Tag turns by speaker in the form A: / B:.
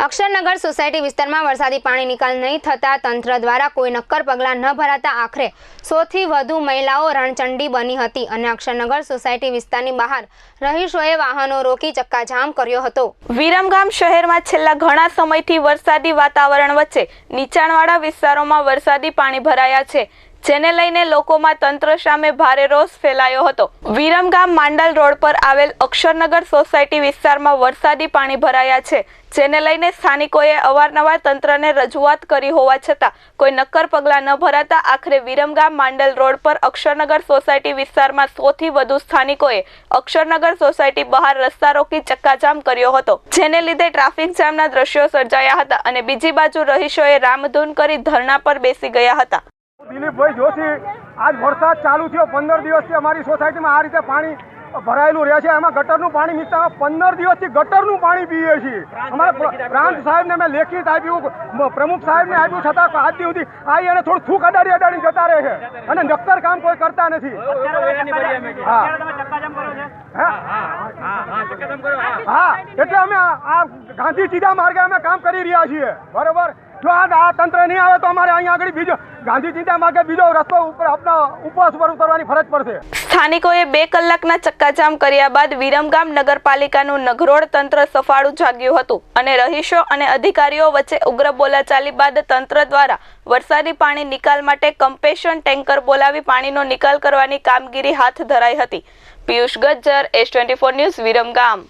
A: Aksharnagar society વિસ્તારમાં વરસાદી પાણી નિકાલ નહીં થતા તંત્ર દ્વારા કોઈ નક્કર પગલાં ન ભરાતા આખરે 100 થી વધુ મહિલાઓ રણચંડી બની હતી અને અક્ષરનગર સોસાયટી વિસ્તારની બહાર રહીશોએ વાહનો રોકી ચક્કાજામ કર્યો હતો।
B: વિરમગામ શહેરમાં છેલ્લા ઘણા સમયથી વરસાદી વાતાવરણ વચ્ચે નીચાણવાળા વિસ્તારોમાં વરસાદી પાણી ભરાયા છે, જેને લઈને લોકોમાં તંત્ર સામે ભારે રોષ ફેલાયો હતો। વિરમગામ માંડલ રોડ પર આવેલ અક્ષરનગર સોસાયટી વિસ્તારમાં વરસાદી પાણી ભરાયા છે, જેને લઈને સ્થાનિકોએ અવારનવાર તંત્રને રજૂઆત કરી હોવા છતાં કોઈ નક્કર પગલાં ન ભરાતા આખરે વિરમગામ માંડલ રોડ પર અક્ષરનગર સોસાયટી વિસ્તારમાં 100 થી વધુ સ્થાનિકોએ અક્ષરનગર સોસાયટી બહાર રસ્તા રોકી ચક્કાજામ કર્યો હતો, જેને લીધે ટ્રાફિક જામના દ્રશ્યો સર્જાયા હતા અને બીજી બાજુ રહીશોએ રામધૂન કરી ધરણા પર બેસી ગયા હતા।
C: દિલીપભાઈ જોશી, આજ વરસાદ ચાલુ થયો 15 દિવસથી અમારી સોસાયટીમાં આ રીતે પાણી ભરાયેલું રહે છે। એમાં ગટરનું પાણી મિક્સ 15 દિવસથી ગટરનું પાણી પીએ છીએ। અમારા પ્રાંત સાહેબને મેં લેખિત આપ્યું, પ્રમુખ સાહેબને આપ્યું, છતાં આજ સુધી આવી અને થોડું થૂક અડાડી જતા રહે છે અને નક્કર કામ કોઈ કરતા નથી। હા, એટલે અમે આ ગાંધી સીધા માર્ગે અમે કામ કરી રહ્યા છીએ, બરોબર। જો આ તંત્ર નહીં આવે તો અમારે અહીંયા આગળ બીજો ગાંધી ચિંતા માર્ગે બીજો રસ્તો ઉપર આપણા ઉપવાસ પર ઉતરવાની ફરજ પડશે।
B: સ્થાનિકોએ 2 કલાકના ચક્કાજામ કર્યા બાદ વિરમગામ નગરપાલિકાનું નગરોળ તંત્ર સફાળું જાગ્યું હતું અને રહીશો અને અધિકારીઓ વચ્ચે ઉગ્ર બોલાચાલી બાદ તંત્ર દ્વારા વરસાદી પાણી નિકાલ માટે કમ્પેશન ટેન્કર બોલાવી પાણીનો નિકાલ કરવાની કામગીરી હાથ ધરાઈ હતી। Piyush Gajjar, S24 news, Viramgam.